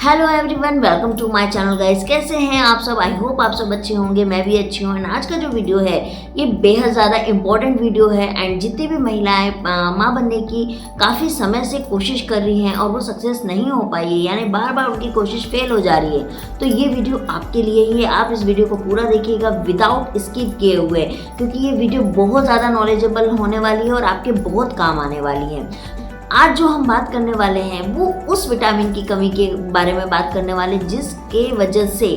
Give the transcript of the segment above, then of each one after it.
Hello everyone, welcome to my channel guys. कैसे हैं आप सब? आई होप आप सब अच्छे होंगे, मैं भी अच्छी हूँ। एंड आज का जो वीडियो है ये बेहद ज़्यादा इम्पोर्टेंट वीडियो है। एंड जितनी भी महिलाएं माँ बनने की काफ़ी समय से कोशिश कर रही हैं और वो सक्सेस नहीं हो पाई है, यानी बार बार उनकी कोशिश फेल हो जा रही है, तो ये वीडियो आपके लिए ही है। आप इस वीडियो को पूरा देखिएगा विदाउट स्किप किए हुए, क्योंकि ये वीडियो बहुत ज़्यादा नॉलेजेबल होने वाली है और आपके बहुत काम आने वाली है। आज जो हम बात करने वाले हैं वो उस विटामिन की कमी के बारे में बात करने वाले जिसके वजह से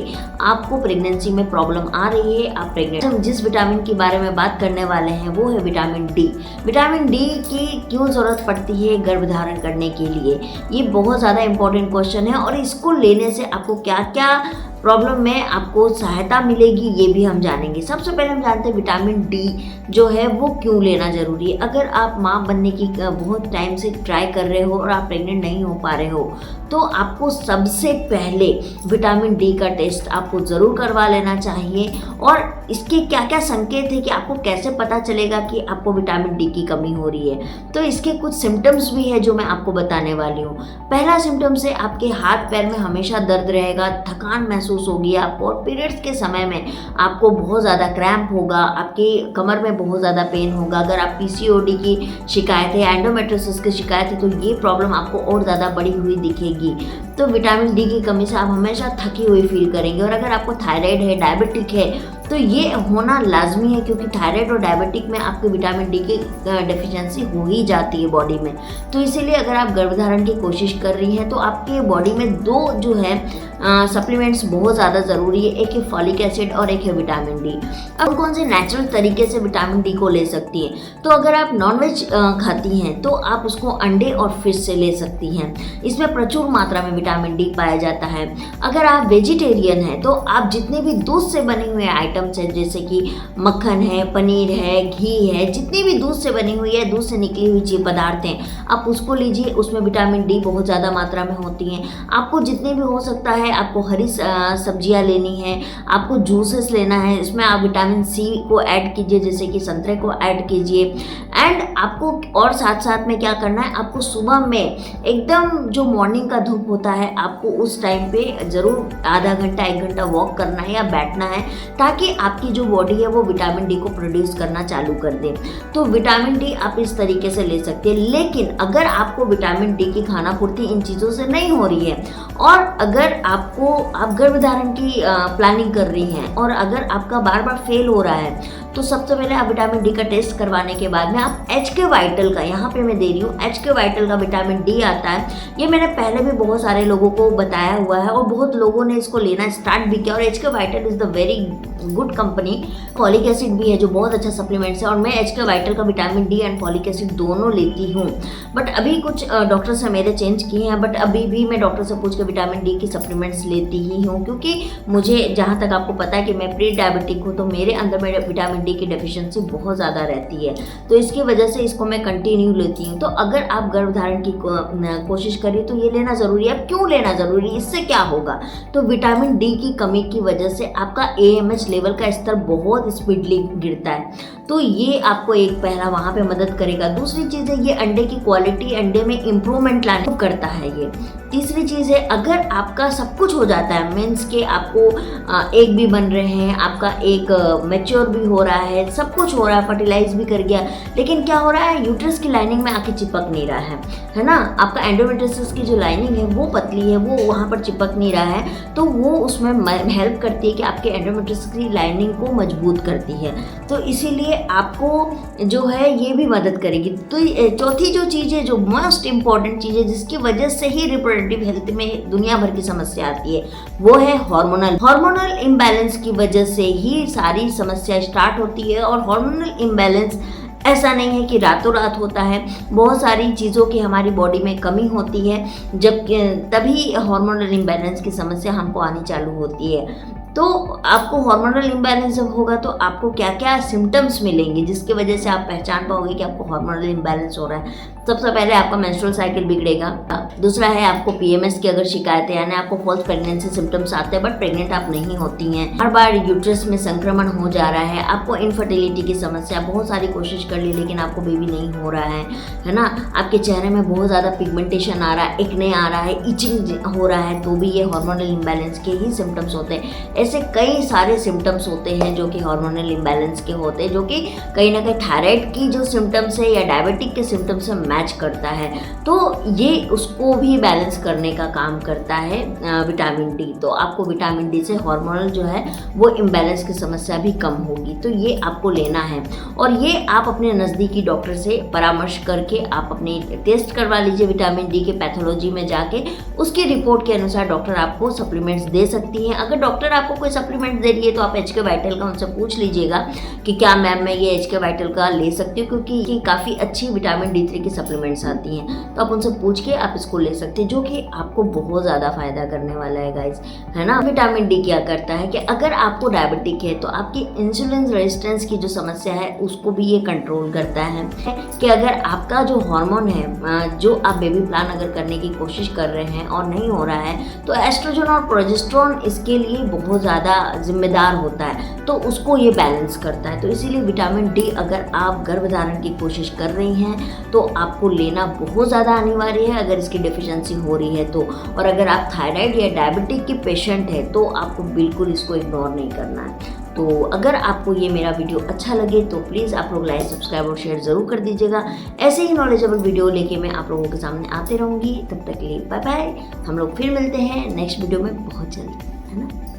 आपको प्रेगनेंसी में प्रॉब्लम आ रही है। आप प्रेग्नेंट, हम जिस विटामिन के बारे में बात करने वाले हैं वो है विटामिन डी। विटामिन डी की क्यों ज़रूरत पड़ती है गर्भधारण करने के लिए, ये बहुत ज़्यादा इंपॉर्टेंट क्वेश्चन है। और इसको लेने से आपको क्या क्या प्रॉब्लम में आपको सहायता मिलेगी ये भी हम जानेंगे। सबसे पहले हम जानते हैं विटामिन डी जो है वो क्यों लेना ज़रूरी है। अगर आप माँ बनने की बहुत टाइम से ट्राई कर रहे हो और आप प्रेग्नेंट नहीं हो पा रहे हो, तो आपको सबसे पहले विटामिन डी का टेस्ट आपको ज़रूर करवा लेना चाहिए। और इसके क्या क्या संकेत है कि आपको कैसे पता चलेगा कि आपको विटामिन डी की कमी हो रही है, तो इसके कुछ सिम्टम्स भी है जो मैं आपको बताने वाली हूँ। पहला सिम्टम्स है आपके हाथ पैर में हमेशा दर्द रहेगा, थकान महसूस होगी आपको, और पीरियड्स के समय में आपको बहुत ज़्यादा क्रैम्प होगा, आपके कमर में बहुत ज़्यादा पेन होगा। अगर आप पीसीओडी की शिकायत है, एंडोमेट्रियोसिस की शिकायत है, तो ये प्रॉब्लम आपको और ज़्यादा बढ़ी हुई दिखेगी। तो विटामिन डी की कमी से आप हमेशा थकी हुई फील करेंगे। और अगर आपको थायराइड है, डायबिटिक है, तो ये होना लाजमी है, क्योंकि थायराइड और डायबिटिक में आपके विटामिन डी की डेफिशिएंसी हो ही जाती है बॉडी में। तो इसीलिए अगर आप गर्भधारण की कोशिश कर रही हैं तो आपके बॉडी में दो जो है सप्लीमेंट्स बहुत ज़्यादा ज़रूरी है। एक है फॉलिक एसिड और एक है विटामिन डी। अब कौन से नेचुरल तरीके से विटामिन डी को ले सकती हैं, तो अगर आप नॉनवेज खाती हैं तो आप उसको अंडे और फिश से ले सकती हैं। इसमें प्रचुर मात्रा में विटामिन डी पाया जाता है। अगर आप वेजिटेरियन हैं तो आप जितने भी दूध से बने हुए आइटम्स हैं, जैसे कि मक्खन है, पनीर है, घी है, जितनी भी दूध से बनी हुई है, दूध से निकली हुई चीज पदार्थ हैं, आप उसको लीजिए। उसमें विटामिन डी बहुत ज़्यादा मात्रा में होती हैं। आपको जितने भी हो सकता है आपको हरी सब्जियां लेनी है, आपको जूसेस लेना है, इसमें आप विटामिन सी को ऐड कीजिए, जैसे कि संतरे को ऐड कीजिए। एंड आपको और साथ साथ में क्या करना है, आपको सुबह में एकदम जो मॉर्निंग का धूप होता है, आपको उस टाइम पे ज़रूर आधा घंटा 1 घंटा वॉक करना है या बैठना है, ताकि आपकी जो बॉडी है वो विटामिन डी को प्रोड्यूस करना चालू कर दे। तो विटामिन डी आप इस तरीके से ले सकते हैं। लेकिन अगर आपको विटामिन डी की खाना पूर्ति इन चीज़ों से नहीं हो रही है, और अगर आप गर्भधारण की प्लानिंग कर रही हैं और अगर आपका बार बार फेल हो रहा है, तो सबसे पहले आप विटामिन डी का टेस्ट करवाने के बाद में आप HK वाइटल का, यहाँ पे मैं दे रही हूँ, HK वाइटल का विटामिन डी आता है। ये मैंने पहले भी बहुत सारे लोगों को बताया हुआ है और बहुत लोगों ने इसको लेना स्टार्ट भी किया। और HK vital is the very good company. Folic acid भी है जो बहुत अच्छा सप्लीमेंट्स है, और मैं HK वाइटल का vitamin D and folic acid दोनों लेती हूँ। बट अभी कुछ डॉक्टर से मेरे चेंज किए हैं, बट अभी भी मैं डॉक्टर से पूछ के विटामिन डी की सप्लीमेंट्स लेती ही हूँ, क्योंकि मुझे जहाँ तक आपको पता है कि मैं प्री डायबिटिक हूँ, तो मेरे अंदर में विटामिन डी की डेफिशिएंसी बहुत ज़्यादा रहती है, तो इसकी वजह से इसको मैं कंटिन्यू लेती हूँ। तो अगर आप गर्भधारण की कोशिश करिए तो ये लेना ज़रूरी है। अब क्यों लेना ज़रूरी है, इससे क्या होगा, तो विटामिन डी की कमी की वजह से आपका AMH लेवल का स्तर बहुत स्पीडली गिरता है, तो ये आपको एक पहला वहाँ पे मदद करेगा। दूसरी चीज़ है ये अंडे की क्वालिटी, अंडे में इम्प्रूवमेंट लाने करता है ये। तीसरी चीज़ है अगर आपका सब कुछ हो जाता है, मीन्स के आपको एग भी बन रहे हैं, आपका एक मैच्योर भी हो रहा है, सब कुछ हो रहा है, फर्टिलाइज भी कर गया, लेकिन क्या हो रहा है, यूट्रस की लाइनिंग में आके चिपक नहीं रहा है ना। आपका एंडोमेट्रियोसिस की जो लाइनिंग है वो पतली है, वो वहाँ पर चिपक नहीं रहा है, तो वो उसमें हेल्प करती है कि आपके एंडोमेट्रियोसिस की लाइनिंग को मजबूत करती है। तो इसीलिए आपको जो है ये भी मदद करेगी। तो चौथी जो चीज़ है, जो मोस्ट इम्पॉर्टेंट चीज़ है, जिसकी वजह से ही रिप्रोडक्टिव हेल्थ में दुनिया भर की समस्या आती है, वो है हार्मोनल इम्बैलेंस की वजह से ही सारी समस्या स्टार्ट होती है। और हार्मोनल इम्बैलेंस ऐसा नहीं है कि रातों रात होता है, बहुत सारी चीज़ों की हमारी बॉडी में कमी होती है, जब तभी हार्मोनल इम्बैलेंस की समस्या हमको आनी चालू होती है। तो आपको हार्मोनल इम्बैलेंस जब होगा तो आपको क्या क्या सिम्टम्स मिलेंगे जिसकी वजह से आप पहचान पाओगे कि आपको हार्मोनल इम्बैलेंस हो रहा है। सबसे पहले आपका मेंस्ट्रुअल साइकिल बिगड़ेगा। दूसरा है आपको पीएमएस की अगर शिकायतें, यानी आपको फॉल्स प्रेगनेंसी सिम्टम्स आते हैं बट प्रेग्नेंट आप नहीं होती हैं, हर बार यूट्रस में संक्रमण हो जा रहा है, आपको इनफर्टिलिटी की समस्या, बहुत सारी कोशिश कर ली लेकिन आपको बेबी नहीं हो रहा है ना, आपके चेहरे में बहुत ज़्यादा पिगमेंटेशन आ रहा है, एक्ने आ रहा है, इचिंग हो रहा है, तो भी ये हार्मोनल इम्बैलेंस के ही सिम्टम्स होते हैं। ऐसे कई सारे सिम्टम्स होते हैं जो कि हार्मोनल इम्बैलेंस के होते हैं, जो कि कहीं ना कहीं थायराइड की जो सिम्टम्स है या डायबिटिक के सिम्टम्स से मैच करता है। तो ये उसको भी बैलेंस करने का काम करता है विटामिन डी। तो आपको विटामिन डी से हार्मोनल जो है वो इम्बैलेंस की समस्या भी कम होगी, तो ये आपको लेना है। और ये आप अपने नज़दीकी डॉक्टर से परामर्श करके आप अपनी टेस्ट करवा लीजिए विटामिन डी के पैथोलॉजी में जाके, उसकी रिपोर्ट के अनुसार डॉक्टर आपको सप्लीमेंट्स दे सकती हैं। अगर डॉक्टर आपको कोई सप्लीमेंट दे रही है तो आप एचके वाइटल का उनसे पूछ लीजिएगा कि क्या मैम मैं ये एचके वाइटल का ले सकती हूँ, क्योंकि ये काफ़ी अच्छी विटामिन D3 की सप्लीमेंट्स आती हैं, तो आप उनसे पूछ के आप इसको ले सकते हैं, जो कि आपको बहुत ज़्यादा फायदा करने वाला है गाइज, है ना। विटामिन डी क्या करता है कि अगर आपको डायबिटिक है तो आपकी इंसुलिन रेजिस्टेंस की जो समस्या है उसको भी ये कंट्रोल करता है कि अगर आपका जो हार्मोन है, जो आप बेबी प्लान अगर करने की कोशिश कर रहे हैं और नहीं हो रहा है, तो एस्ट्रोजन और प्रोजेस्टेरोन इसके लिए बहुत ज़्यादा जिम्मेदार होता है, तो उसको ये बैलेंस करता है। तो इसीलिए विटामिन डी अगर आप गर्भधारण की कोशिश कर रही हैं तो आपको लेना बहुत ज़्यादा अनिवार्य है अगर इसकी डेफिशिएंसी हो रही है तो। और अगर आप थायराइड या डायबिटिक के पेशेंट हैं तो आपको बिल्कुल इसको इग्नोर नहीं करना है। तो अगर आपको ये मेरा वीडियो अच्छा लगे तो प्लीज़ आप लोग लाइक, सब्सक्राइब और शेयर ज़रूर कर दीजिएगा। ऐसे ही नॉलेजेबल वीडियो लेके मैं आप लोगों के सामने आते रहूँगी। तब तक के लिए बाय बाय। हम लोग फिर मिलते हैं नेक्स्ट वीडियो में बहुत जल्दी, है ना।